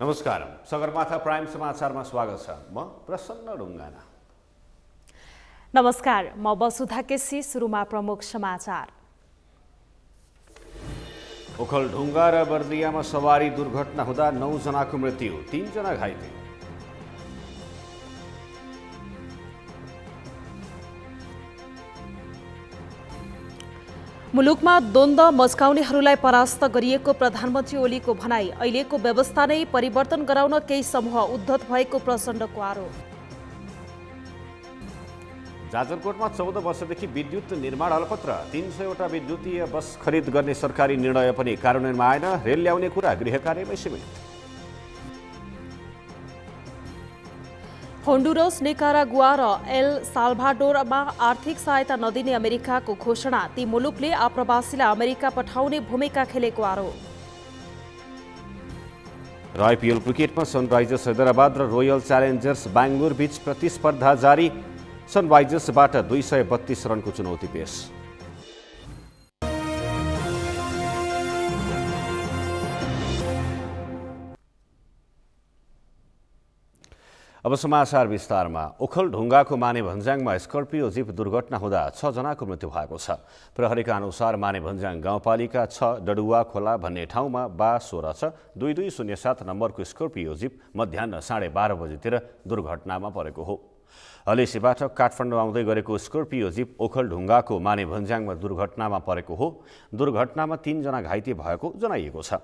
नमस्कार, सगरमाथा प्राइम समाचारमा स्वागत छ। म प्रसन्न ढुङ्गाना। नमस्कार, म वसुधा केसी। सुरुमा प्रमुख समाचार। ओखलढुङ्गा र बर्दियामा सवारी दुर्घटना हुँदा 9 जनाको मृत्यु, 3 जना घाइते। मुलुकमा द्वन्द्व मच्काउनेहरूलाई परास्त गरिएको प्रधानमन्त्री ओलीको भनाई। अहिलेको व्यवस्था नै परिवर्तन गराउन केही समूह उद्धत भएको प्रचण्डको आरोप। जाजरकोटमा 14 वर्षदेखि विद्युत निर्माण अलपत्र, 300वटा विद्युतीय बस खरिद गर्ने सरकारी निर्णय पनि कार्यान्वयनमा आएन। रेल ल्याउने कुरा गृह कार्यमै सीमित। होन्डुरस, निकारागुआ र एल साल्भाडोरमा आर्थिक सहायता नदिने अमेरिकाको घोषणा। ती मुलुकले आप्रवासीलाई अमेरिका पठाउने भूमिका खेलेको आरोप। र आइपिएल क्रिकेटमा सनराइजर्स हैदराबाद र रोयल च्यालेन्जर्स बेङ्गलोर बीच प्रतिस्पर्धा जारी। सनराइजर्सबाट 232 रनको चुनौती पेश। अब समाचार विस्तारमा। ओखलढुङ्गाको मानेभन्ज्याङमा स्कर्पियो जीप दुर्घटना हुँदा 6 जनाको मृत्यु भएको छ। प्रहरीका अनुसार मानेभन्ज्याङ गाउँपालिका 6 डडुवा खोला भन्ने ठाउँमा बा 16 2207 नम्बरको स्कर्पियो जीप मध्याह 12:30 बजेतिर दुर्घटनामा परेको हो। हलेसीबाट काठमाडौँ आउँदै गरेको स्कर्पियो जीप ओखलढुङ्गाको मानेभन्ज्याङमा दुर्घटनामा परेको हो। दुर्घटनामा 3 जना घाइते भएको जनाइएको छ।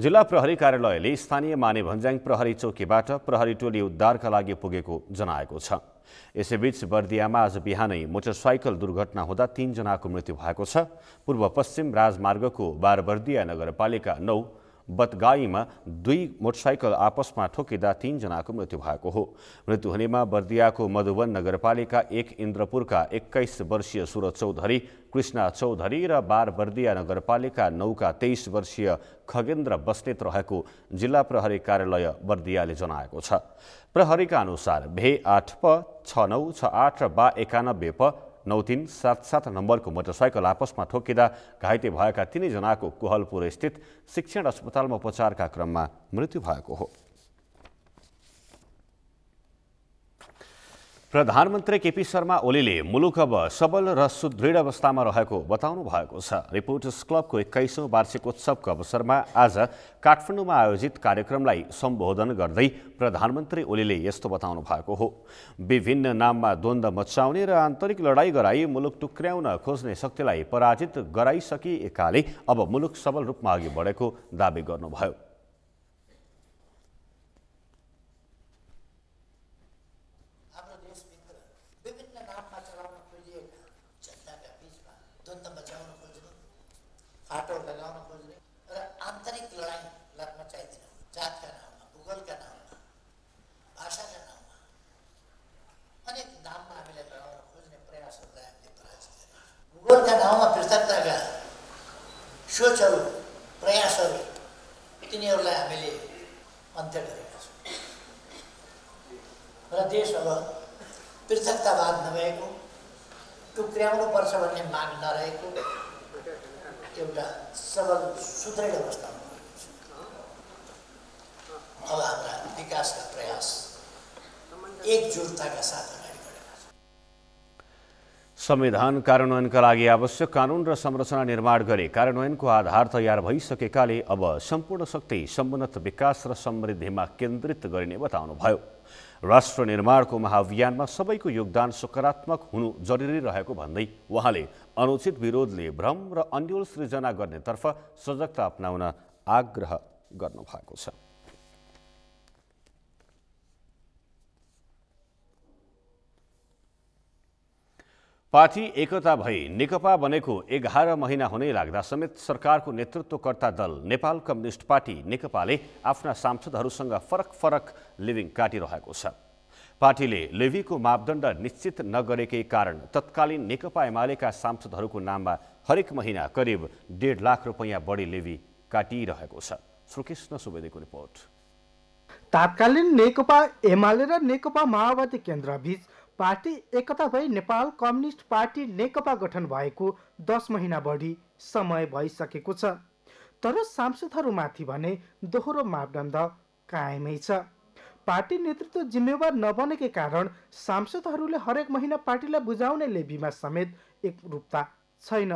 जिल्ला प्रहरी कार्यालयले स्थानीय मानेभन्ज्याङ प्रहरी चौकीबाट प्रहरी टोली उद्धारका लागि पुगेको जनाएको छ। यसैबीच बर्दियामा आज बिहानै मोटरसाइकल दुर्घटना हुँदा 3 जनाको मृत्यु भएको छ। पूर्व पश्चिम राजमार्गको बारबर्दिया नगरपालिका 9 बतगाईमा 2 मोटरसाइकल आपसमा ठोकिँदा 3 जनाको मृत्यु भएको हो। मृत्यु हुनेमा बर्दियाको मधुवन नगरपालिका 1 इन्द्रपुरका 21 वर्षीय सूरज चौधरी, कृष्णा चौधरी र बारबर्दिया नगरपालिका 9 का 23 वर्षीय खगेन्द्र बस्नेत रहेको जिल्ला प्रहरी कार्यालय बर्दियाले जनाएको छ। प्रहरीका अनुसार भे 8 प 6968 र बा 91 प 9377 नम्बरको मोटरसाइकल आपसमा ठोकिँदा घाइते भएका 3 जनाको कोहलपुर स्थित शिक्षण अस्पतालमा उपचारका क्रममा मृत्यु भएको हो। प्रधानमन्त्री केपी शर्मा ओलीले मुलुक अब सबल र सुदृढ अवस्थामा रहेको बताउनु भएको छ। रिपोर्टर्स क्लबको 21औं वार्षिक उत्सवको अवसरमा आज काठमाडौँमा आयोजित कार्यक्रमलाई सम्बोधन गर्दै प्रधानमन्त्री ओलीले यस्तो बताउनु भएको हो। विभिन्न नाममा द्वन्द्व मचाउने र आन्तरिक लडाईँ गराई मुलुक टुक्र्याउन खोज्ने शक्तिलाई पराजित गराइसकिएकाले अब मुलुक सबल रूपमा अघि बढेको दावी गर्नुभयो। फाटो लगाउन खोज्ने र आन्तरिक लडाईँ लड्न चाहिँदैन। जातका नाममा, भूगोलका नाममा, भाषाका नाममा, अनेक नाममा हामीले लडाउन खोज्ने प्रयासहरूलाई हामीले पराजित गरेका छौँ। भूगोलका नाममा पृथकताका सोचहरू, प्रयासहरू, तिनीहरूलाई हामीले अन्त्य गरेका छौँ र देश अब पृथकतावाद नभएको, टुक्र्याउनुपर्छ भन्ने माग नरहेको एउटा सबल सुदृढ अवस्थामा भएको छ। अब हाम्रा विकासका प्रयास एकजुटताका साथ अगाडि बढेका छन्। संविधान कार्यान्वयनका लागि आवश्यक कानुन र संरचना निर्माण गरे कार्यान्वयनको आधार तयार भइसकेकाले अब सम्पूर्ण शक्ति समुन्नत विकास र समृद्धिमा केन्द्रित गरिने बताउनुभयो। राष्ट्र निर्माणको महाअभियानमा सबैको योगदान सकारात्मक हुनु जरुरी रहेको भन्दै उहाँले अनुचित विरोधले भ्रम र अन्यल सृजना गर्नेतर्फ सजगता अपनाउन आग्रह गर्नुभएको छ। पार्टी एकता भई नेकपा बनेको 11 महिना हुनै लाग्दा समेत सरकारको नेतृत्वकर्ता दल नेपाल कम्युनिस्ट पार्टी नेकपाले आफ्ना सांसदहरूसँग फरक लिभिङ काटिरहेको छ। पार्टीले लेभीको मापदण्ड निश्चित नगरेकै कारण तत्कालीन नेकपा एमालेका सांसदहरूको नाममा हरेक महिना करिब 1.5 लाख रुपैयाँ बढी लेभी काटिरहेको छ। श्रीकृष्ण सुवेदीको रिपोर्ट। तत्कालीन नेकपा एमाले र नेकपा माओवादी केन्द्रबीच पार्टी एकता भई नेपाल कम्युनिस्ट पार्टी नेकपा गठन भएको 10 महिना बढी समय भइसकेको छ। तर सांसदहरूमाथि भने दोहोरो मापदण्ड कायमै छ। पार्टी नेतृत्व जिम्मेवार नबनेकै कारण सांसदहरूले हरेक महिना पार्टीलाई बुझाउने लेबीमा समेत एकरूपता छैन।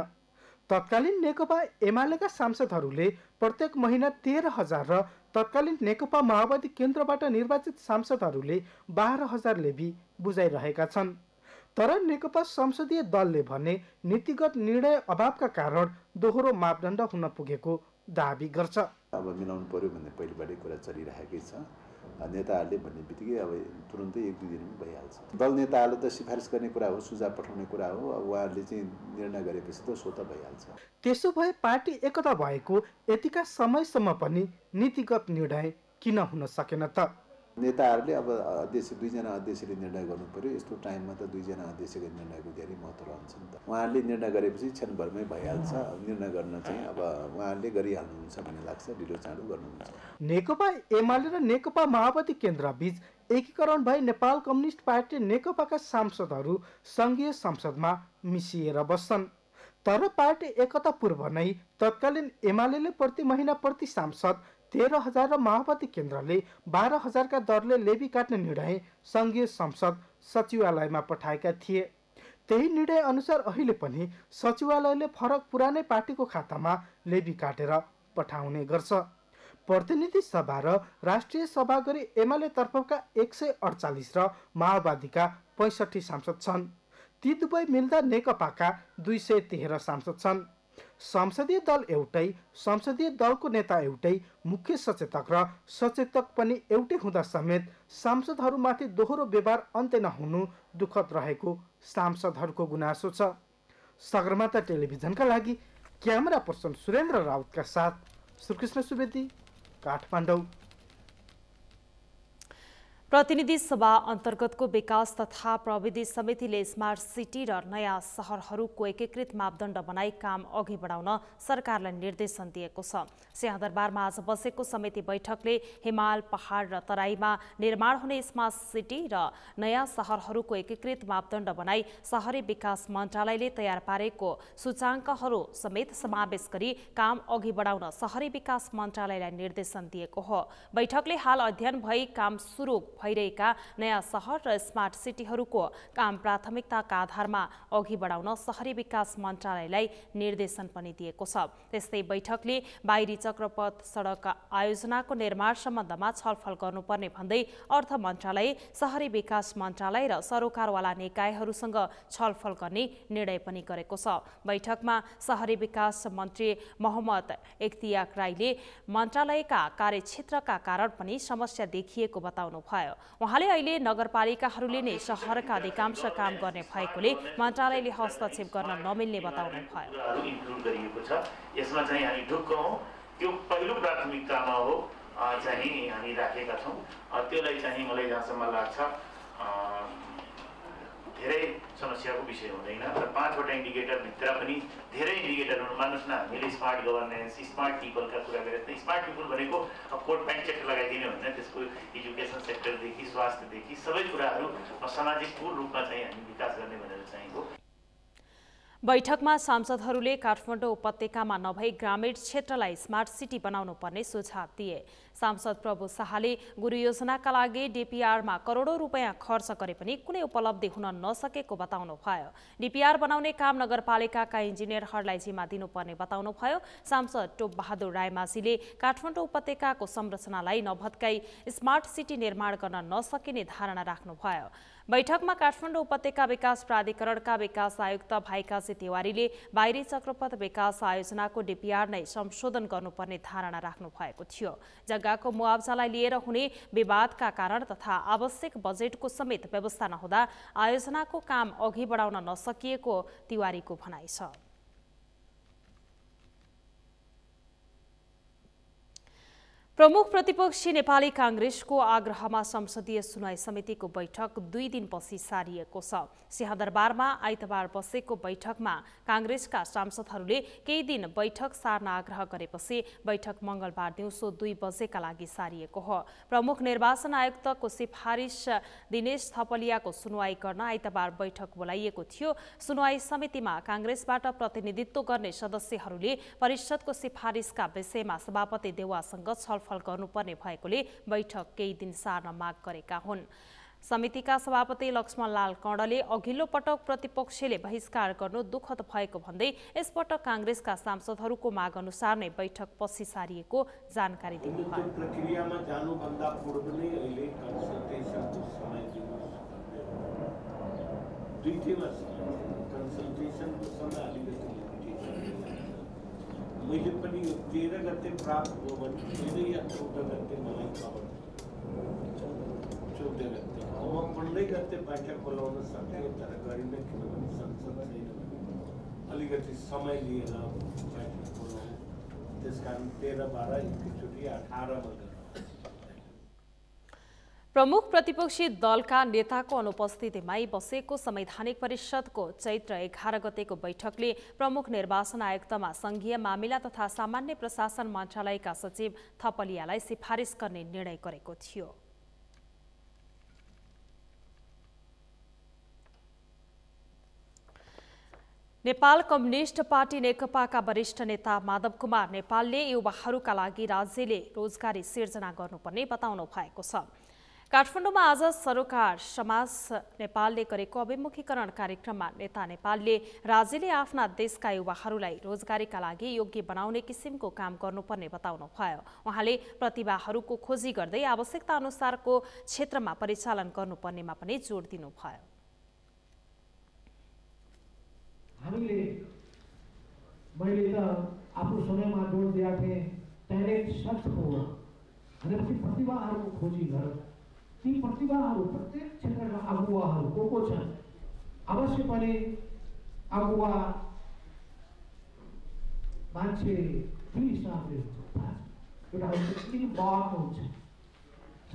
तत्कालीन नेकपा एमालेका सांसदहरूले प्रत्येक महिना 13,000 र तत्कालीन नेकपा माओवादी केन्द्रबाट निर्वाचित सांसदहरूले 12,000 लेबी बुझाइरहेका छन्। तर नेकपा संसदीय दलले भने नीतिगत निर्णय अभावका कारण दोहोरो मापदण्ड हुन पुगेको दाबी गर्छ। अब मिलाउनु पर्यो भन्ने पहिलेबाटै कुरा चलिरहेकै छ। नेताहरूले भन्ने बित्तिकै अब तुरुन्तै 1-2 दिनमा भइहाल्छ। दल नेताहरूले त सिफारिस गर्ने कुरा हो, सुझाव पठाउने कुरा हो। अब उहाँहरूले चाहिँ निर्णय गरेपछि त सो त भइहाल्छ। त्यसो भए पार्टी एकता भएको यतिका समयसम्म पनि नीतिगत निर्णय किन हुन सकेन त? नेताहरूले अब अध्यक्ष 2 जना अध्यक्षले निर्णय गर्नु पर्यो। यस्तो टाइममा त 2 जना अध्यक्षको निर्णयको धेरै महत्त्व रहन्छ नि त। उहाँहरूले निर्णय गरेपछि क्षणभरमै भइहाल्छ। निर्णय गर्न चाहिँ अब उहाँहरूले गरिहाल्नुहुन्छ भन्ने लाग्छ। ढिलो चाँडो गर्नुहुन्छ। नेकपा एमाले र नेकपा माओवादी केन्द्रबीच एकीकरण भई नेपाल कम्युनिस्ट पार्टी नेकपाका सांसदहरू सङ्घीय संसदमा मिसिएर बस्छन्। तर पार्टी एकता पूर्व नै तत्कालीन एमाले प्रति महिना प्रति सांसद 13,000 र माओवादी केन्द्रले 12,000 का दरले लेबी काट्ने निर्णय सङ्घीय संसद सचिवालयमा पठाएका थिए। त्यही निर्णय अनुसार अहिले पनि सचिवालयले फरक पुरानै पार्टीको खातामा लेबी काटेर पठाउने गर्छ। प्रतिनिधि सभा र राष्ट्रिय सभा गरी एमाले तर्फका 148 र माओवादीका 65 सांसद छन्। ती दुवै मिल्दा नेकपाका 213 सांसद छन्। संसदीय दल एउटै, संसदीय दलको नेता एउटै, मुख्य सचेतक र सचेतक पनि एउटै हुँदा समेत सांसदहरूमाथि दोहोरो व्यवहार अन्त्य नहुनु दुःखद रहेको सांसदहरूको गुनासो छ। सगरमाथा टेलिभिजनका लागि क्यामेरा पर्सन सुरेन्द्र राउतका साथ श्रीकृष्ण सुवेदी, काठमाडौँ। प्रतिनिधि सभा अन्तर्गतको विकास तथा प्रविधि समितिले स्मार्ट सिटी र नयाँ सहरहरूको एकीकृत मापदण्ड बनाई काम अघि बढाउन सरकारलाई निर्देशन दिएको छ। सिंहदरबारमा आज बसेको समिति बैठकले हिमाल, पहाड र तराईमा निर्माण हुने स्मार्ट सिटी र नयाँ सहरहरूको एकीकृत मापदण्ड बनाई शहरी विकास मन्त्रालयले तयार पारेको सूचाङ्कहरू समेत समावेश गरी काम अघि बढाउन शहरी विकास मन्त्रालयलाई निर्देशन दिएको हो। बैठकले हाल अध्ययन भई काम सुरु भइरहेका नयाँ सहर र स्मार्ट सिटीहरूको काम प्राथमिकताका आधारमा अघि बढाउन शहरी विकास मन्त्रालयलाई निर्देशन पनि दिएको छ। त्यस्तै बैठकले बाहिरी चक्रपथ सडक आयोजनाको निर्माण सम्बन्धमा छलफल गर्नुपर्ने भन्दै अर्थ मन्त्रालय, शहरी विकास मन्त्रालय र सरोकारवाला निकायहरूसँग छलफल गर्ने निर्णय पनि गरेको छ। बैठकमा शहरी विकास मन्त्री मोहम्मद इख्तियार राईले मन्त्रालयका कार्यक्षेत्रका कारण पनि समस्या देखिएको बताउनु भयो। उहाँले अहिले नगरपालिकाहरूले नै शहरका अधिकांश काम गर्ने भएकोले मन्त्रालयले हस्तक्षेप गर्न नमिल्ने बताउनु भयो। यसमा चाहिँ हामी ढुक्क हौं, त्यो पहिलो प्राथमिकतामा हो चाहिँ हामी राखेका छौं। त्यसलाई चाहिँ मलाई जहाँसम्म लाग्छ धेरै समस्याको विषय हुँदैन। र 5 वटा इन्डिकेटर भित्र पनि धेरै इन्डिकेटरहरू मान्नुस् न, हामीले स्मार्ट गभर्नेन्स, स्मार्ट पिपलका कुरा गरेँ। स्मार्ट पिपल भनेको कोट प्यान्ट चेक लगाइदिने होइन, त्यसको एजुकेसन सेक्टरदेखि स्वास्थ्यदेखि सबै कुराहरू सामाजिक पूर्ण रूपमा चाहिँ हामी विकास गर्ने भनेर चाहिँ हो। बैठकमा सांसदहरूले काठमाडौँ उपत्यकामा नभई ग्रामीण क्षेत्रलाई स्मार्ट सिटी बनाउनु पर्ने सुझाव दिए। सांसद प्रभु शाहले गुरु योजनाका लागि डीपीआरमा करोडौं रुपैयाँ खर्च गरे पनि कुनै उपलब्धि हुन नसकेको बताउनु भयो। डीपीआर बनाउने काम नगरपालिकाका इन्जिनियरहरूलाई जिम्मा दिनुपर्ने बताउनु भयो। सांसद टोप बहादुर रायमाझीले काठमाडौँ उपत्यकाको संरचनालाई नभत्काई स्मार्ट सिटी निर्माण गर्न नसकिने धारणा राख्नुभयो। बैठकमा काठमाडौँ उपत्यका विकास प्राधिकरणका विकास आयुक्त भाइकाजी तिवारीले बाहिरी चक्रपथ विकास आयोजनाको डीपीआर नै संशोधन गर्नुपर्ने धारणा राख्नु भएको थियो। जग्गाको मुआवजालाई लिएर हुने विवादका कारण तथा आवश्यक बजेटको समेत व्यवस्था नहुँदा आयोजनाको काम अघि बढाउन नसकिएको तिवारीको भनाइ छ। प्रमुख प्रतिपक्षी नेपाली कांग्रेसको आग्रहमा संसदीय सुनवाई समितिको बैठक 2 दिनपछि सारिएको छ। सिंहदरबारमा आइतबार बसेको बैठकमा कांग्रेसका सांसदहरूले केही दिन बैठक सार्न आग्रह गरेपछि बैठक मंगलबार दिउँसो 2 बजेका लागि सारिएको हो। प्रमुख निर्वाचन आयुक्तको सिफारिस दिनेश थपलियाको सुनवाई गर्न आइतबार बैठक बोलाइएको थियो। सुनवाई समितिमा कांग्रेसबाट प्रतिनिधित्व गर्ने सदस्यहरूले परिषदको सिफारिसका विषयमा सभापति देउवासँग छलफल छलफल गर्नुपर्ने भएकोले बैठक केही दिन सार्न माग गरेका हुन्। समितिका सभापति लक्ष्मणलाल कणले अघिल्लो पटक प्रतिपक्षले बहिष्कार गर्नु दुःखद भएको भन्दै यसपटक कांग्रेसका सांसदहरूको माग अनुसार नै बैठक पछि सारिएको जानकारी दिनुभयो। प्रक्रियामा जानुभन्दा पूर्व नै अहिले कन्सल्टेसनको समय दिनुहोस्। दुईटैमा कन्सल्टेसनको समय अलिकति मैले पनि 13 गते प्राप्त भयो भने 13 या 14 गते मलाई खबर 14 गते अब 15 गते बैठक बोलाउन सक्यो तर गरिन किनभने संसद छैन अलिकति समय लिएर बैठक बोलाउनु त्यसकारण 13 12 एकचोटि 18 मा प्रमुख प्रतिपक्षी दलका नेताको अनुपस्थितिमा बसेको संवैधानिक परिषदको चैत्र 11 गतेको बैठकले प्रमुख निर्वाचन आयुक्तमा संघीय मामिला तथा सामान्य प्रशासन मन्त्रालयका सचिव थपलियालाई सिफारिस गर्ने निर्णय गरेको थियो। नेपाल कम्युनिस्ट पार्टी नेकपाका वरिष्ठ नेता माधव कुमार नेपालले युवाहरूका लागि राज्यले रोजगारी सिर्जना गर्नुपर्ने बताउनु भएको छ। काठमाडौँमा आज सरोकार समाज नेपालले गरेको अभिमुखीकरण कार्यक्रममा नेता नेपालले राज्यले आफ्ना देशका युवाहरूलाई रोजगारीका लागि योग्य बनाउने किसिमको काम गर्नुपर्ने बताउनु भयो। उहाँले प्रतिभाहरूको खोजी गर्दै आवश्यकता अनुसारको क्षेत्रमा परिचालन गर्नुपर्नेमा पनि जोड दिनुभयो। हामीले मैले त आफ्नो समयमा जोड दिएको थिएँ ट्यालेन्ट सर्च हो भनेपछि प्रतिभाहरूको खोजी गर ती प्रतिभाहरू प्रत्येक क्षेत्रका अगुवाहरू को छन् अवश्य पनि अगुवा मान्छे दुई हिसाबले एउटा बाटो हुन्छ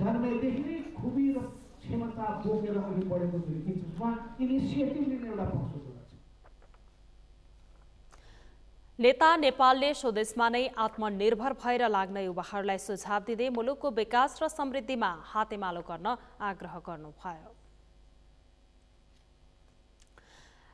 जन्मेदेखि नै खुबी र क्षमता बोकेर अघि बढेको व्यक्तिमा इनिसिएटिभ लिने एउटा पक्ष छ। नेता नेपालले स्वदेशमा नै आत्मनिर्भर भएर लाग्न युवाहरूलाई सुझाव दिँदै मुलुकको विकास र समृद्धिमा हातेमालो गर्न आग्रह गर्नुभयो।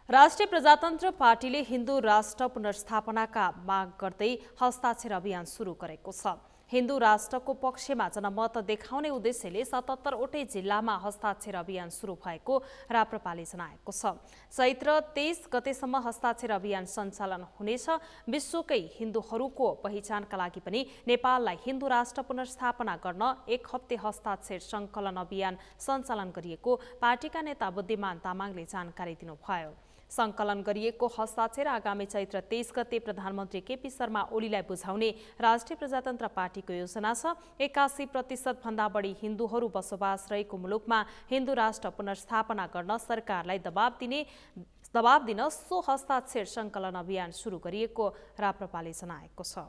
राष्ट्रिय प्रजातन्त्र पार्टीले हिन्दू राष्ट्र पुनर्स्थापनाका माग गर्दै हस्ताक्षर अभियान सुरु गरेको छ। हिन्दू राष्ट्रको पक्षमा जनमत देखाउने उद्देश्यले 77 वटै जिल्लामा हस्ताक्षर अभियान सुरु भएको राप्रपाले जनाएको छ। चैत्र 23 गतेसम्म हस्ताक्षर अभियान सञ्चालन हुनेछ। विश्वकै हिन्दूहरूको पहिचानका लागि पनि नेपाललाई हिन्दू राष्ट्र पुनर्स्थापना गर्न 1 हप्ते हस्ताक्षर संकलन अभियान सञ्चालन गरिएको पार्टीका नेता बुद्धिमान तामाङले जानकारी दिनुभयो। संकलन गरिएको हस्ताक्षर आगामी चैत्र 23 गते प्रधानमन्त्री केपी शर्मा ओलीलाई बुझाउने राष्ट्रिय प्रजातन्त्र पार्टीको योजना छ। 81% भन्दा बढी हिन्दूहरू बसोबास रहेको मुलुकमा हिन्दू राष्ट्र पुनर्स्थापना गर्न सरकारलाई दबाब दिन सो हस्ताक्षर संकलन अभियान सुरु गरिएको राप्रपाले जनाएको छ।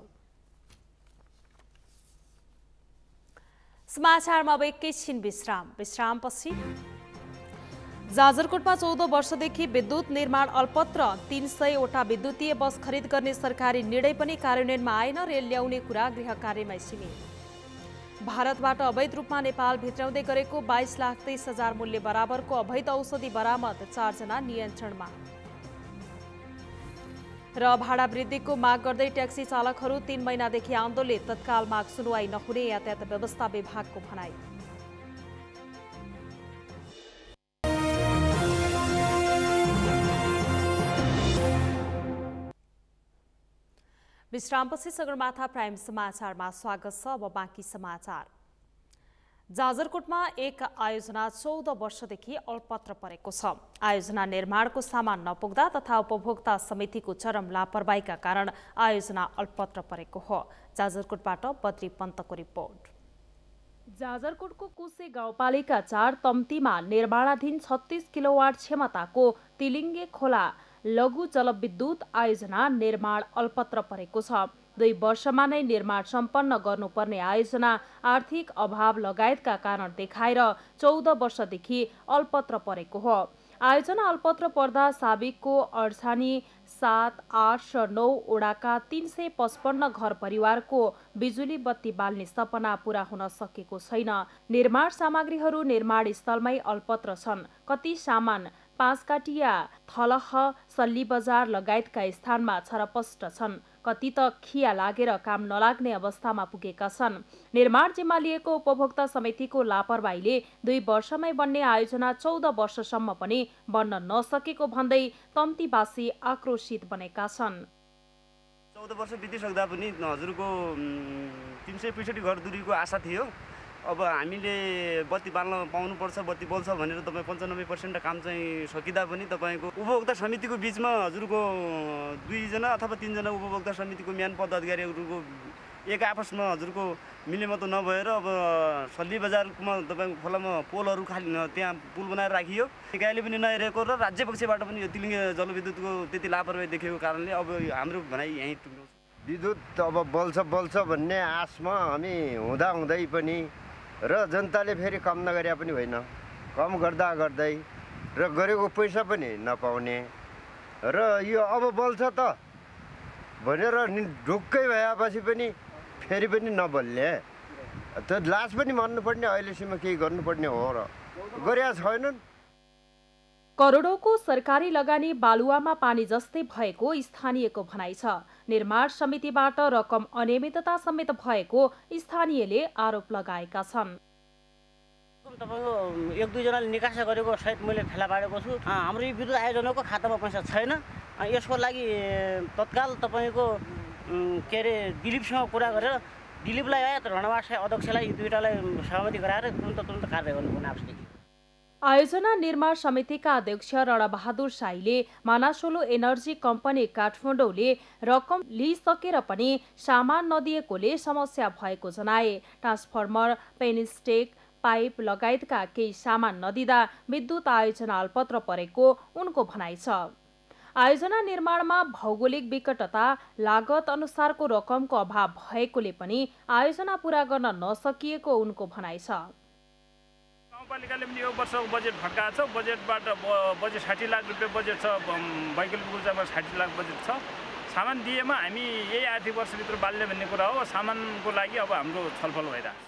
समाचारमा अब एकैछिन विश्रामपछि जाजरकोटमा 14 वर्षदेखि विद्युत निर्माण अल्पत्र 300 वटा विद्युतीय बस खरिद गर्ने सरकारी निर्णय पनि कार्यान्वयनमा आएन। रेल ल्याउने कुरा गृह कार्यमै सीमित। भारतबाट अवैध रूपमा नेपाल भित्राउँदै गरेको 22,30,000 मूल्य बराबरको अवैध औषधि बरामद, 4 जना नियन्त्रणमा। र भाडा वृद्धिको माग गर्दै ट्याक्सी चालकहरू 3 महिनादेखि आन्दोलित, तत्काल माग सुनवाई नहुने यातायात व्यवस्था विभागको भनाई। विश्रामपछि सगरमाथा प्राइम समाचारमा स्वागत छ। अब बाँकी समाचार। जाजरकोटमा एक आयोजना 14 वर्षदेखि अल्पत्र परेको छ। आयोजना निर्माणको सामान नपुग्दा तथा उपभोक्ता समितिको चरम लापरवाहीका कारण आयोजना अल्पत्र परेको हो। जाजरकोटबाट बद्री पन्तको रिपोर्ट। जाजरकोटको कुसे गाउँपालिका 4 तम्तीमा निर्माणाधीन 36 किलोवाट क्षमताको तिलिङ्गे खोला लघु जलविद्युत आयोजना निर्माण अल्पत्र परेको छ। 2 वर्षमा नै निर्माण सम्पन्न गर्नुपर्ने आयोजना आर्थिक अभाव लगायतका कारण देखाएर 14 वर्षदेखि अल्पत्र परेको हो। आयोजना अल्पत्र पर्दा साबिकको 48, 7, 8 र 9 वडाका 355 घर परिवारको बिजुली बत्ती बाल्ने सपना पूरा हुन सकेको छैन। निर्माण सामग्रीहरू निर्माण स्थलमै अल्पत्र छन्। कति सामान 5 काटिया, थलह, सल्ली बजार लगायतका स्थानमा छरपष्ट छन्। कति त खिया लागेर काम नलाग्ने अवस्थामा पुगेका छन्। निर्माण जिम्मा लिएको उपभोक्ता समितिको लापरवाहीले 2 वर्षमै बन्ने आयोजना 14 वर्षसम्म पनि बन्न नसकेको भन्दै तम्तीवासी आक्रोशित बनेका छन्। 14 वर्ष बितिसक्दा पनि हजुरको 365 घर दूरीको आशा थियो। अब हामीले बत्ती बाल्न पाउनुपर्छ, बत्ती बल्छ भनेर तपाईँ 95% काम चाहिँ सकिँदा पनि तपाईँको उपभोक्ता समितिको बिचमा हजुरको 2 जना अथवा 3 जना उपभोक्ता समितिको म्यान पदाधिकारीहरूको एक आपसमा हजुरको मिलेमतो नभएर अब सल्ली बजारमा तपाईँको खोलामा पोलहरू खाली त्यहाँ पुल बनाएर राखियो। निकायले पनि नहेरेको र राज्य पक्षबाट पनि यो तिलिङ्गे जलविद्युतको त्यति लापरवाही देखेको कारणले अब हाम्रो भनाइ यहीँ टुङ्ग्याउँछ। विद्युत अब बल्छ भन्ने आशमा हामी हुँदै पनि र जनताले फेरि कम नगरे पनि होइन, कम गर्दै र गरेको पैसा पनि नपाउने र यो अब बल्छ त भनेर ढुक्कै भएपछि पनि फेरि पनि नबल्ने, त लास पनि मान्नुपर्ने, अहिलेसम्म केही गर्नुपर्ने हो र गरेका छैनन्। करोडौंको सरकारी लगानी बालुवामा पानी जस्तै भएको स्थानीयको भनाइ छ। निर्माण समितिबाट रकम अनियमितता समेत भएको स्थानीयले आरोप लगाएका छन्। तपाईको 1-2 जनाले निकासा गरेको सहित मैले फेला पारेको छु। हाम्रो यो विद्युत आयोजनाको खातामा पैसा छैन। यसको लागि तत्काल तपाईको के अरे दिलीपसँग कुरा गरेर दिलीपलाई या रणवास अध्यक्षलाई यी दुईटालाई सहमति गराएर तुरन्त कार्य गर्नुपर्ने आवश्यक छ। आयोजना निर्माण समितिका अध्यक्ष रणबहादुर शाहीले मानासोलो एनर्जी कम्पनी काठमाडौँले रकम लिइसकेर पनि सामान नदिएकोले समस्या भएको जनाए। ट्रान्सफर्मर, पेनिस्टेक, पाइप लगायतका केही सामान नदिँदा विद्युत आयोजना अल्पत्र परेको उनको भनाइ छ। आयोजना निर्माणमा भौगोलिक विकटता, लागत अनुसारको रकमको अभाव भएकोले पनि आयोजना पूरा गर्न नसकिएको उनको भनाइ छ। गाउँपालिकाले पनि यो वर्षको बजेट फर्काएको छ। बजेटबाट बजेट 60 लाख रुपियाँ बजेट छ, वैकल्पिक ऊर्जामा 60 लाख बजेट छ। सामान दिएमा हामी यही आर्थिक वर्षभित्र बाल्ने भन्ने कुरा हो। सामानको लागि अब हाम्रो छलफल भइरहेको छ।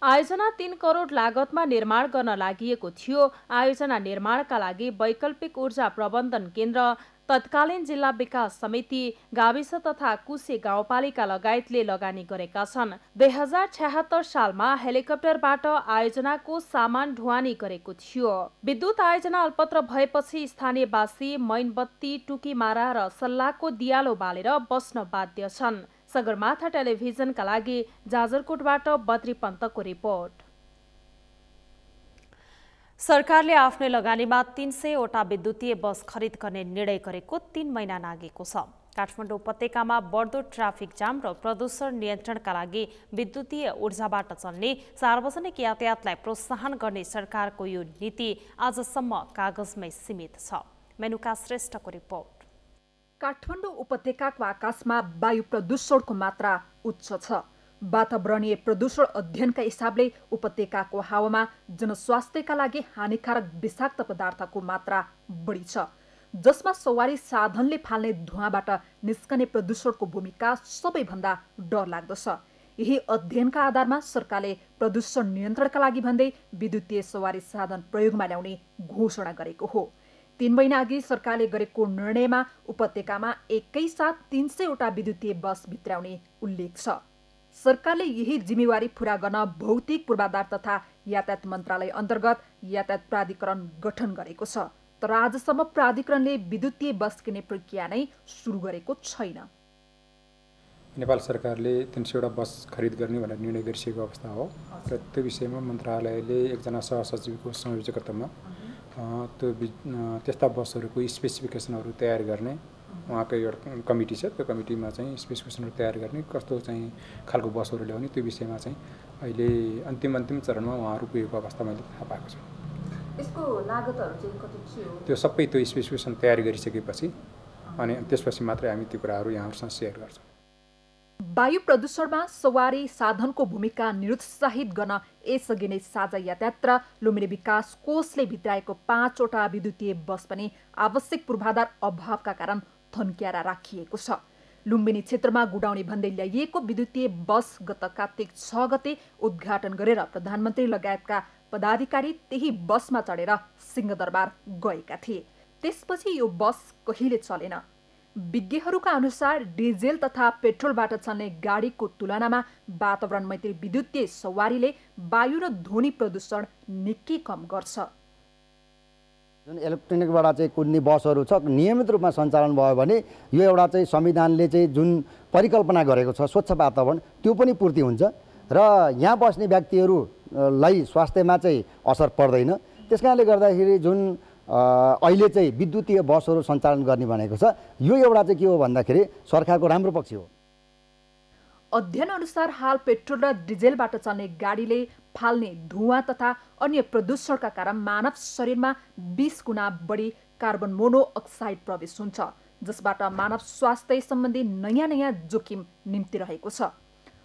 आयोजना 3 करोड लागतमा निर्माण गर्न लागिएको थियो। आयोजना निर्माणका लागि वैकल्पिक ऊर्जा प्रबन्धन केन्द्र, तत्कालीन जिल्ला विकास समिति, गाविस तथा कुसे गाउँपालिका लगायतले लगानी गरेका छन्। 2076 सालमा हेलिकप्टरबाट आयोजनाको सामान ढुवानी गरेको थियो। विद्युत आयोजना अल्पत्र भएपछि स्थानीयवासी मैनबत्ती, टुकीमारा र सल्लाहको दियालो बालेर बस्न बाध्य छन्। सगरमाथा टेलिभिजनका लागि जाजरकोटबाट बद्री पन्तको रिपोर्ट। सरकारले आफ्नै लगानीमा 300 वटा विद्युतीय बस खरिद गर्ने निर्णय गरेको 3 महिना नागेको छ। काठमाडौँ उपत्यकामा बढ्दो ट्राफिक जाम र प्रदूषण नियन्त्रणका लागि विद्युतीय ऊर्जाबाट चल्ने सार्वजनिक यातायातलाई प्रोत्साहन गर्ने सरकारको यो नीति आजसम्म कागजमै सीमित छ। मेनुका श्रेष्ठको रिपोर्ट। काठमाडौँ उपत्यकाको आकाशमा वायु प्रदूषणको मात्रा उच्च छ। वातावरणीय प्रदूषण अध्ययनका हिसाबले उपत्यकाको हावामा जनस्वास्थ्यका लागि हानिकारक विषाक्त पदार्थको मात्रा बढी छ, जसमा सवारी साधनले फाल्ने धुवाँबाट निस्कने प्रदूषणको भूमिका सबैभन्दा डरलाग्दो छ। यही अध्ययनका आधारमा सरकारले प्रदूषण नियन्त्रणका लागि भन्दै विद्युतीय सवारी साधन प्रयोगमा ल्याउने घोषणा गरेको हो। 3 महिना अघि सरकारले गरेको निर्णयमा उपत्यकामा एकैसाथ 300 वटा विद्युतीय बस भित्राउने उल्लेख छ। सरकारले यही जिम्मेवारी पूरा गर्न भौतिक पूर्वाधार तथा यातायात मन्त्रालय अन्तर्गत यातायात प्राधिकरण गठन गरेको छ, तर आजसम्म प्राधिकरणले विद्युतीय बस किन्ने प्रक्रिया नै सुरु गरेको छैन। नेपाल सरकारले 300 वटा बस खरिद गर्ने भनेर निर्णय गरिसकेको अवस्था हो र त्यो विषयमा मन्त्रालयले एकजना सहसचिवको संयोजकत्वमा त्यस्ता बसहरूको स्पेसिफिकेसनहरू तयार गर्ने उहाँको एउटा कमिटी छ। त्यो कमिटीमा चाहिँ स्पेसिफिकेसनहरू तयार गर्ने, कस्तो चाहिँ खालको बसहरू ल्याउने, त्यो विषयमा चाहिँ अहिले अन्तिम चरणमा उहाँहरू पुगेको अवस्था मैले थाहा पाएको छु। यसको लागतहरू चाहिँ कति थियो? त्यो सबै त्यो स्पेसिफिकेसन तयार गरिसकेपछि अनि त्यसपछि मात्रै हामी त्यो कुराहरू यहाँहरूसँग सेयर गर्छौँ। वायु प्रदूषणमा सवारी साधनको भूमिका निरुत्साहित गर्न यसअघि नै साझा यातायात र लुम्बिनी विकास कोषले भित्राएको 5 वटा विद्युतीय बस पनि आवश्यक पूर्वाधार अभावका कारण थन्क्याएर राखिएको छ। लुम्बिनी क्षेत्रमा गुडाउने भन्दै ल्याइएको विद्युतीय बस गत कार्तिक 6 गते उद्घाटन गरेर प्रधानमन्त्री लगायतका पदाधिकारी त्यही बसमा चढेर सिंहदरबार गएका थिए। त्यसपछि यो बस कहिले चलेन। विज्ञहरूका अनुसार डिजेल तथा पेट्रोलबाट चल्ने गाडीको तुलनामा वातावरण मैत्री विद्युतीय सवारीले वायु र ध्वनि प्रदूषण निकै कम गर्छ। जुन इलेक्ट्रोनिकबाट चाहिँ कुद्ने बसहरू छ नियमित रूपमा सञ्चालन भयो भने यो एउटा चाहिँ संविधानले चाहिँ जुन परिकल्पना गरेको छ स्वच्छ वातावरण त्यो पनि पूर्ति हुन्छ र यहाँ बस्ने व्यक्तिहरूलाई स्वास्थ्यमा चाहिँ असर पर्दैन। त्यसकारणले गर्दाखेरि जुन अहिले चाहिँ विद्युतीय बसहरू सञ्चालन गर्ने भनेको छ यो एउटा चाहिँ के हो भन्दाखेरि सरकारको राम्रो पक्ष हो। अध्ययन अनुसार हाल पेट्रोल र डिजेलबाट चल्ने गाडीले फाल्ने धुवाँ तथा अन्य प्रदूषणका कारण मानव शरीरमा 20 गुणा बढी कार्बन मोनोअक्साइड प्रवेश हुन्छ, जसबाट मानव स्वास्थ्य सम्बन्धी नयाँ जोखिम निम्तिरहेको छ।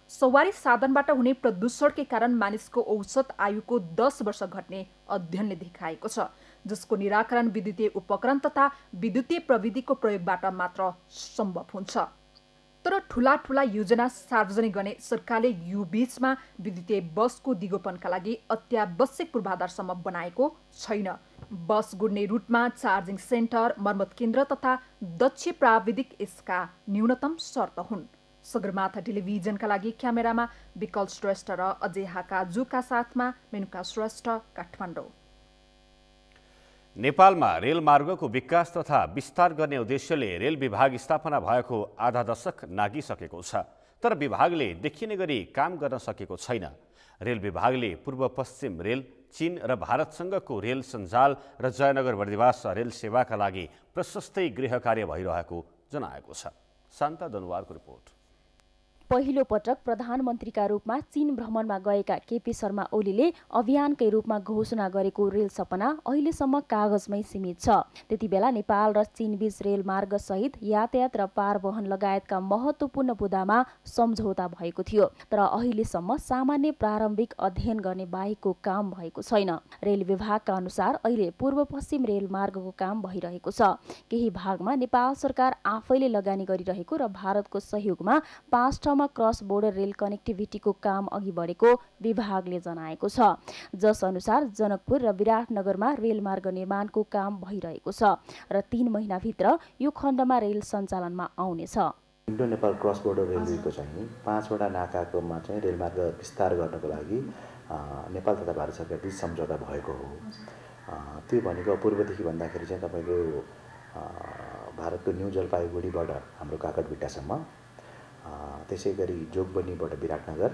सवारी साधनबाट हुने प्रदूषणकै कारण मानिसको औसत आयुको 10 वर्ष घट्ने अध्ययनले देखाएको छ, जसको निराकरण विद्युतीय उपकरण तथा विद्युतीय प्रविधिको प्रयोगबाट मात्र सम्भव हुन्छ। तर ठूला योजना सार्वजनिक गर्ने सरकारले यो बीचमा विद्युतीय बसको दिगोपनका लागि अत्यावश्यक पूर्वाधारसम्म बनाएको छैन। बस गुड्ने रुटमा चार्जिङ सेन्टर, मर्मत केन्द्र तथा दक्ष प्राविधिक यसका न्यूनतम शर्त हुन्। सगरमाथा टेलिभिजनका लागि क्यामेरामा विकल श्रेष्ठ र अजय हाकाजुका साथमा मेनुका श्रेष्ठ, काठमाडौँ। नेपालमा रेलमार्गको विकास तथा विस्तार गर्ने उद्देश्यले रेल विभाग स्थापना भएको आधा दशक नागिसकेको छ, तर विभागले देखिने गरी काम गर्न सकेको छैन। रेल विभागले पूर्व पश्चिम रेल, चीन र भारतसँगको रेल सञ्जाल र जयनगर बर्दिवास रेल सेवाका लागि प्रशस्तै गृह कार्य भइरहेको जनाएको छ। शान्ता दनुवारको रिपोर्ट। पहिलो पटक प्रधानमन्त्रीका रूपमा चीन भ्रमणमा गएका केपी शर्मा ओलीले अभियानकै रूपमा घोषणा गरेको रेल सपना अहिलेसम्म कागजमै सीमित छ। त्यतिबेला नेपाल र चीनबीच रेलमार्ग सहित यातायात र पारवहन लगायतका महत्त्वपूर्ण मुद्दामा सम्झौता भएको थियो, तर अहिलेसम्म सामान्य प्रारम्भिक अध्ययन गर्ने बाहेकको काम भएको छैन। रेल विभागका अनुसार अहिले पूर्व पश्चिम रेलमार्गको काम भइरहेको छ। केही भागमा नेपाल सरकार आफैले लगानी गरिरहेको र भारतको सहयोगमा 5 क्रस बोर्डर रेल कनेक्टिभिटीको काम अघि बढेको विभागले जनाएको छ, जस अनुसार जनकपुर र विराटनगरमा रेलमार्ग निर्माणको काम भइरहेको छ र 3 महिनाभित्र यो खण्डमा रेल सञ्चालनमा आउनेछ। इन्डो नेपाल क्रस बोर्डर रेलवेको चाहिँ 5 वटा नाकाकोमा चाहिँ रेलमार्ग विस्तार गर्नको लागि नेपाल तथा भारत सरकार बीच सम्झौता भएको हो। त्यो भनेको पूर्वदेखि भन्दाखेरि चाहिँ तपाईको भारतको न्यू जलपाइगुडीबाट हाम्रो काकटभिट्टासम्म, त्यसै गरी जोगबनीबाट विराटनगर,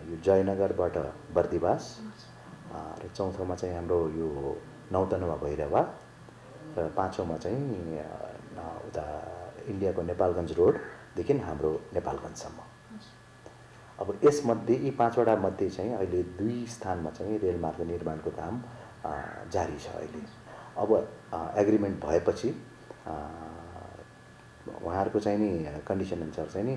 यो जयनगरबाट बर्दिवास र चौथोमा चाहिँ हाम्रो यो नौतन्वा भैरवा र पाँचौँमा चाहिँ उता इन्डियाको नेपालगञ्ज रोडदेखि हाम्रो नेपालगञ्जसम्म। अब यसमध्ये यी 5 वटा मध्ये चाहिँ अहिले 2 स्थानमा चाहिँ रेलमार्ग निर्माणको काम जारी छ। अहिले अब एग्रिमेन्ट भएपछि उहाँहरूको चाहिँ नि कन्डिसन अनुसार चाहिँ नि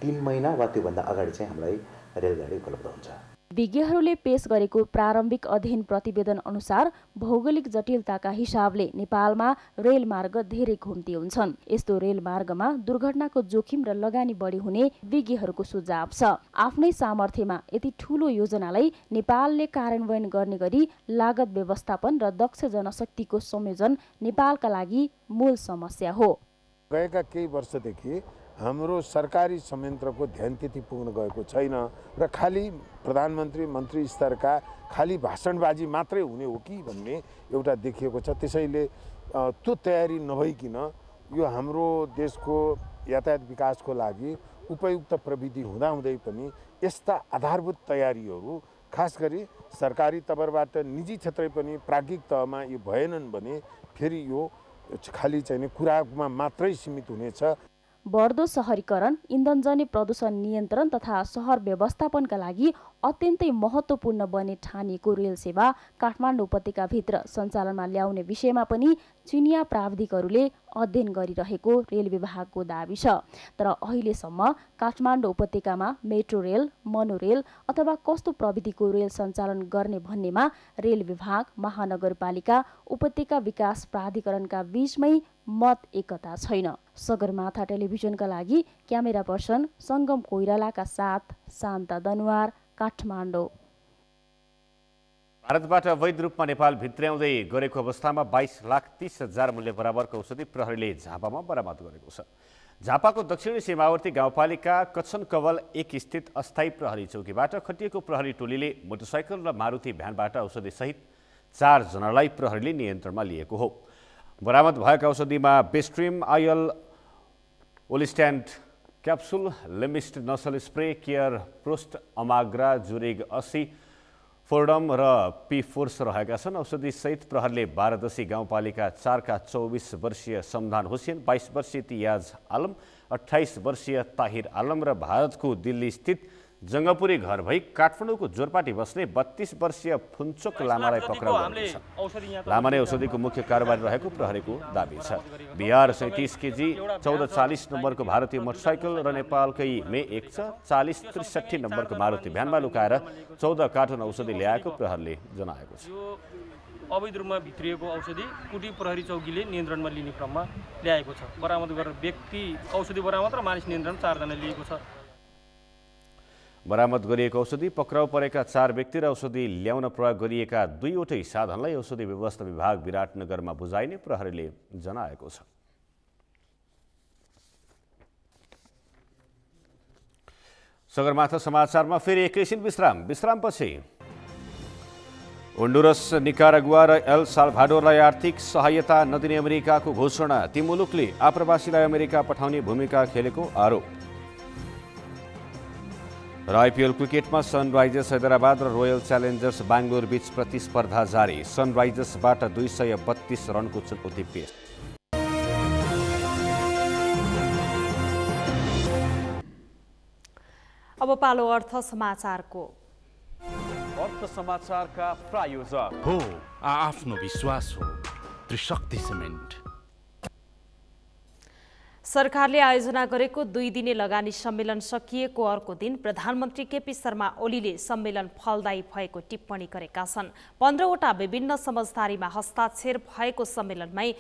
3 महिना वा त्योभन्दा अगाडि चाहिँ हामीलाई रेलगाडी उपलब्ध हुन्छ। विज्ञहरूले पेश गरेको प्रारम्भिक अध्ययन प्रतिवेदन अनुसार भौगोलिक जटिलताका हिसाबले नेपालमा रेलमार्ग धेरै घुम्ती हुन्छन्। यस्तो रेलमार्गमा दुर्घटनाको जोखिम र लगानी बढी हुने विज्ञहरूको सुझाव छ। आफ्नै सामर्थ्यमा यति ठूलो योजनालाई नेपालले कार्यान्वयन गर्ने गरी लागत व्यवस्थापन र दक्ष जनशक्तिको संयोजन नेपालका लागि मूल समस्या हो। गएका केही वर्षदेखि हाम्रो सरकारी संयन्त्रको ध्यान त्यति पुग्न गएको छैन र खालि प्रधानमन्त्री मन्त्री स्तरका खालि भाषणबाजी मात्रै हुने हो कि भन्ने एउटा देखिएको छ। त्यसैले त्यो तयारी नभइकन यो हाम्रो देशको यातायात विकासको लागि उपयुक्त प्रविधि हुँदाहुँदै पनि यस्ता आधारभूत तयारीहरू खास गरी सरकारी तवरबाट निजी क्षेत्रै पनि प्राज्ञिक तहमा यो भएनन् भने फेरि यो खालि चाहिँ कुरामा मात्रै सीमित हुनेछ। बढ्दो शहरीकरण, इन्धनजन्य प्रदूषण नियन्त्रण तथा शहर व्यवस्थापनका लागि अत्यन्तै महत्त्वपूर्ण बने ठानिएको रेल सेवा काठमाडौँ उपत्यकाभित्र सञ्चालनमा ल्याउने विषयमा पनि चिनिया प्राविधिकहरूले अध्ययन गरिरहेको रेल विभागको दाबी छ। तर अहिलेसम्म काठमाडौँ उपत्यकामा मेट्रो रेल, मोनोरेल अथवा कस्तो प्रविधिको रेल सञ्चालन गर्ने भन्नेमा रेल विभाग, महानगरपालिका, उपत्यका विकास प्राधिकरणका बीचमै मत एकता छैन। सगरमाथा टेलिभिजनका लागि क्यामेरा पर्सन सङ्गम कोइरालाका साथ शान्ता दनुवार, काठमाडौँ। भारतबाट अवैध रूपमा नेपाल भित्र्याउँदै गरेको अवस्थामा 22,30,000 मूल्य बराबरको औषधि प्रहरीले झापामा बरामद गरेको छ। झापाको दक्षिणी सीमावर्ती गाउँपालिका कच्छन कवल 1 स्थित अस्थायी प्रहरी चौकीबाट खटिएको प्रहरी टोलीले मोटरसाइकल र मारुति भ्यानबाट औषधिसहित 4 जनालाई प्रहरीले नियन्त्रणमा लिएको हो। बरामद भएका औषधिमा बेस्ट्रिम आयल, ओलिस्ट्यान्ट क्याप्सुल, लिमिस्ट नसल स्प्रे, केयर प्रोस्ट, अमाग्रा, जुरिग 80, फोर्डम र पी4 रहेका छन्। औषधिसहित प्रहरीले बारादशी गाउँपालिका 4 का 24 वर्षीय समधान हुसेन, 22 वर्षीय तियाज आलम, 28 वर्षीय ताहिर आलम र भारतको दिल्ली स्थित जङ्गपुरी घर भई काठमाडौँको जोरपाटी बस्ने 32 वर्षीय फुन्चोक लामालाई पक्राउ गरेको छ। लामा नै औषधिको मुख्य कारोबारी रहेको प्रहरीको दाबी छ। बिहार 37 केजी 1440 नम्बरको भारतीय मोटरसाइकल र नेपालकै मे 14063 नम्बरको मारुति भ्यानमा लुकाएर 14 कार्टुन औषधि ल्याएको प्रहरीले जनाएको छ। अवैध रूपमा भित्रिएको औषधि कुटी प्रहरी चौकीले नियन्त्रणमा लिने क्रममा ल्याएको छ। बरामद गरेर व्यक्ति औषधि बरामद र मानिस नियन्त्रण 4 जना लिएको छ। बरामद गरिएको औषधि, पक्राउ परेका 4 व्यक्ति र औषधि ल्याउन प्रयोग गरिएका 2वटै साधनलाई औषधि व्यवस्था विभाग विराटनगरमा बुझाइने प्रहरीले जनाएको छ। सगरमाथा समाचारमा फेरि एकैछिन विश्रामपछि होन्डुरस, निकारागुआ र एल साल्भाडोरलाई आर्थिक सहायता नदिने अमेरिकाको घोषणा। ती मुलुकले आप्रवासीलाई अमेरिका पठाउने भूमिका खेलेको आरोप। र आइपिएल क्रिकेटमा सनराइजर्स हैदराबाद र रोयल च्यालेन्जर्स बेङ्गलोर बीच प्रतिस्पर्धा जारी। सनराइजर्सबाट 232 रनको चुनौती पेश। अब पालो अर्थ समाचारको। अर्थ समाचारका प्रायोजक हो आफ्नो विश्वास हो त्रिशक्ति सिमेन्ट। सरकारले आयोजना गरेको 2 दिने लगानी सम्मेलन सकिएको अर्को दिन प्रधानमन्त्री केपी शर्मा ओलीले सम्मेलन फलदायी भएको टिप्पणी गरेका छन्। 15 वटा विभिन्न समझदारीमा हस्ताक्षर भएको सम्मेलनमै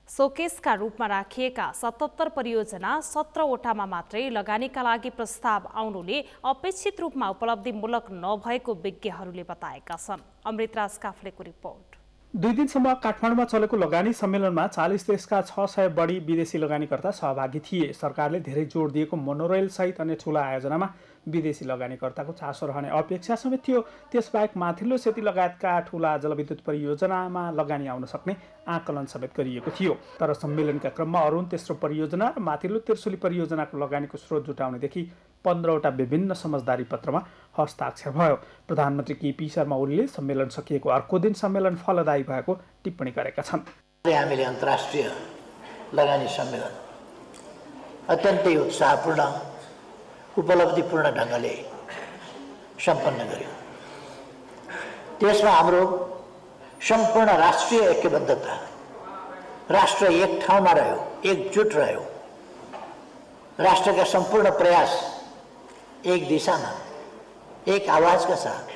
शोकेसका रूपमा राखिएका 77 परियोजना 17 वटामा मात्रै लगानीका लागि प्रस्ताव आउनुले अपेक्षित रूपमा उपलब्धिमूलक नभएको विज्ञहरूले बताएका छन्। अमृतराज काफ्लेको रिपोर्ट। 2 दिनसम्म काठमाडौँमा चलेको लगानी सम्मेलनमा 40 देशका 600 बढी विदेशी लगानीकर्ता सहभागी थिए। सरकारले धेरै जोड दिएको मोनोरेल सहित अन्य ठूला आयोजनामा विदेशी लगानीकर्ताको चासो रहने अपेक्षा समेत थियो। त्यसबाहेक माथिल्लो सेती लगायतका ठूला जलविद्युत परियोजनामा लगानी आउन सक्ने आकलन समेत गरिएको थियो। तर सम्मेलनका क्रममा अरुण तेस्रो परियोजना र माथिल्लो त्रिशुली परियोजनाको लगानीको स्रोत जुटाउनेदेखि 15 वटा विभिन्न समझदारी पत्रमा हस्ताक्षर भयो। प्रधानमन्त्री केपी शर्मा ओलीले सम्मेलन सकिएको अर्को दिन सम्मेलन फलदायी भएको टिप्पणी गरेका छन्। हामीले अन्तर्राष्ट्रिय लगानी सम्मेलन अत्यन्तै उत्साहपूर्ण उपलब्धिपूर्ण ढङ्गले सम्पन्न गर्यो। त्यसमा हाम्रो सम्पूर्ण राष्ट्रिय ऐक्यबद्धता, राष्ट्र एक ठाउँमा रह्यो, एकजुट रह्यो। राष्ट्रका सम्पूर्ण प्रयास एक दिशामा, एक आवाजका साथ,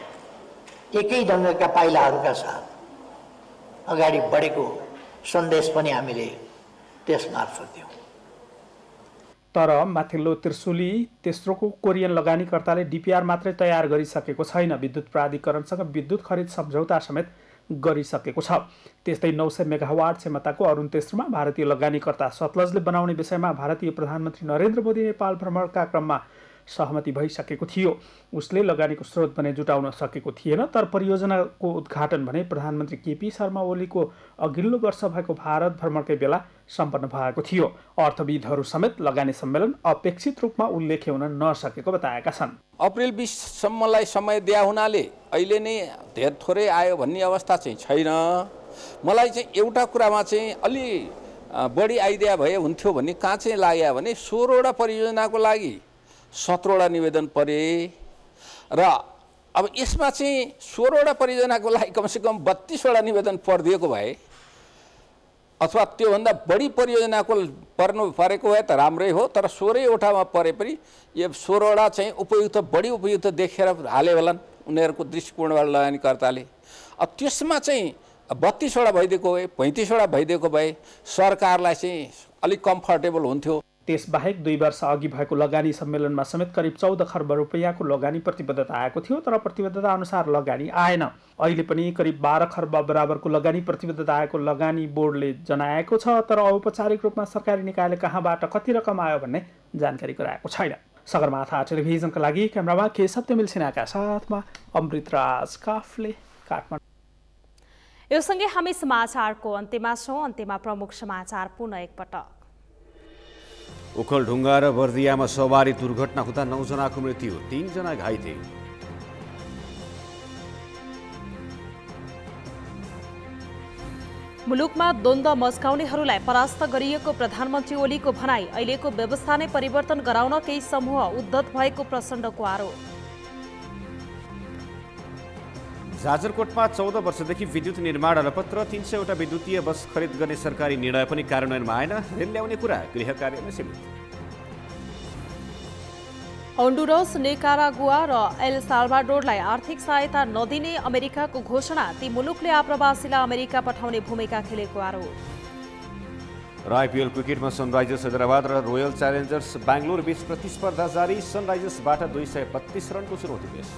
एकै ढङ्गका पाइलाहरूका साथ अगाडि बढेको सन्देश पनि हामीले त्यसमार्फत दियौँ। तर माथिल्लो त्रिशुली तेस्रोको कोरियन लगानीकर्ताले डिपिआर मात्रै तयार गरिसकेको छैन, विद्युत प्राधिकरणसँग विद्युत खरिद सम्झौता समेत गरिसकेको छ। त्यस्तै 900 मेगावाट क्षमताको अरुण तेस्रोमा भारतीय लगानीकर्ता सतलजले बनाउने विषयमा भारतीय प्रधानमन्त्री नरेन्द्र मोदी नेपाल भ्रमणका क्रममा सहमति भइसकेको थियो। उसले लगानीको स्रोत भने जुटाउन सकेको थिएन। तर परियोजनाको उद्घाटन भने प्रधानमन्त्री केपी शर्मा ओलीको अघिल्लो वर्ष भएको भारत भ्रमणकै बेला सम्पन्न भएको थियो। अर्थविदहरू समेत लगानी सम्मेलन अपेक्षित रूपमा उल्लेख्य हुन नसकेको बताएका छन्। अप्रिल 20 सम्मलाई समय दिया हुनाले अहिले नै धेर थोरै आयो भन्ने अवस्था चाहिँ छैन। मलाई चाहिँ एउटा कुरामा चाहिँ अलि बढी आइडिया भए हुन्थ्यो भन्ने कहाँ चाहिँ लाग्यो भने 16 वटा परियोजनाको लागि 17 वटा निवेदन परे र अब यसमा चाहिँ 16 वटा परियोजनाको लागि कमसेकम 32 वटा निवेदन परिदिएको भए अथवा त्योभन्दा बढी परियोजनाको परेको भए त राम्रै हो। तर 16 वटामा परे पनि यो 16 वटा चाहिँ उपयुक्त, बढी उपयुक्त देखेर हाले होलान् उनीहरूको दृष्टिकोणबाट लगानीकर्ताले। अब त्यसमा चाहिँ 32 वटा भइदिएको भए, 35 वटा भइदिएको भए सरकारलाई चाहिँ अलिक कम्फर्टेबल हुन्थ्यो। त्यसबाहेक 2 वर्ष अघि भएको लगानी सम्मेलनमा समेत करिब 14 खर्ब रुपैयाँको लगानी प्रतिबद्धता आएको थियो, तर प्रतिबद्धता अनुसार लगानी आएन। अहिले पनि करिब 12 खर्ब बराबरको लगानी प्रतिबद्धता आएको लगानी बोर्डले जनाएको छ, तर औपचारिक रूपमा सरकारी निकायले कहाँबाट कति रकम आयो भन्ने जानकारी गराएको छैन। सगरमाथा टेलिभिजनका लागि क्यामेरामा के सत्यमिल सिन्हाका साथमा अमृतराज काफले, काठमाडौँ। यो सँगै हामी समाचारको अन्त्यमा छौँ। अन्त्यमा प्रमुख समाचार पुनः एकपटक। ओखलढुङ्गा र बर्दियामा सवारी दुर्घटना हुँदा 9 जनाको मृत्यु, 3 जना घाइते। मुलुकमा द्वन्द्व मस्काउनेहरूलाई परास्त गरिएको प्रधानमन्त्री ओलीको भनाई। अहिलेको व्यवस्था नै परिवर्तन गराउन केही समूह उद्धत भएको प्रचण्डको आरोप। जाजरकोटमा 14 वर्षदेखि विद्युत निर्माण अलपत्र, 300 वटा विद्युतीय बस खरिद गर्ने सरकारी निर्णय पनि कार्यान्वयनमा आएन। रेल ल्याउने कुरा गृह कार्यमा सीमित। होन्डुरस, निकारागुआ र एल साल्भाडोरलाई आर्थिक सहायता नदिने अमेरिकाको घोषणा। ती मुलुकले आप्रवासीलाई अमेरिका पठाउने भूमिका खेलेको आरोप। र आइपिएल क्रिकेटमा सनराइजर्स हैदराबाद र रोयल च्यालेन्जर्स बेंगलोर बीच प्रतिस्पर्धा जारी। सनराइजर्सबाट 232 रनको चुनौती पेश।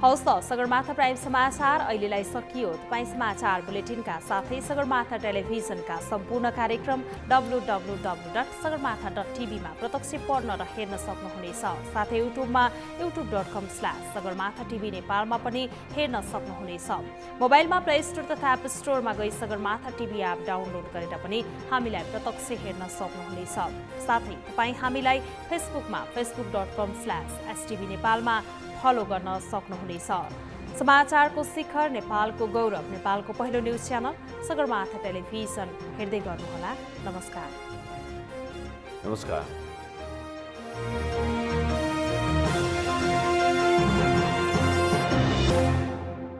हवस् त, सगरमाथा प्राइम समाचार अहिलेलाई सकियो। तपाईँ समाचार बुलेटिनका साथै सगरमाथा टेलिभिजनका सम्पूर्ण कार्यक्रम www.sagarmatha.tv मा प्रत्यक्ष पढ्न र हेर्न सक्नुहुनेछ। साथै युट्युबमा youtube.com/sagarmatha.tv नेपालमा पनि हेर्न सक्नुहुनेछ। मोबाइलमा प्ले स्टोर तथा एप स्टोरमा गई सगरमाथा टिभी एप डाउनलोड गरेर पनि हामीलाई प्रत्यक्ष हेर्न सक्नुहुनेछ। साथै तपाईँ हामीलाई फेसबुकमा facebook.com/stv नेपालमा फलो गर्न सक्नुहुनेछ। समाचारको शिखर, नेपालको गौरव, नेपालको पहिलो न्युज च्यानल सगरमाथा टेलिभिजन हेर्दै गर्नुहोला। नमस्कार। नमस्कार।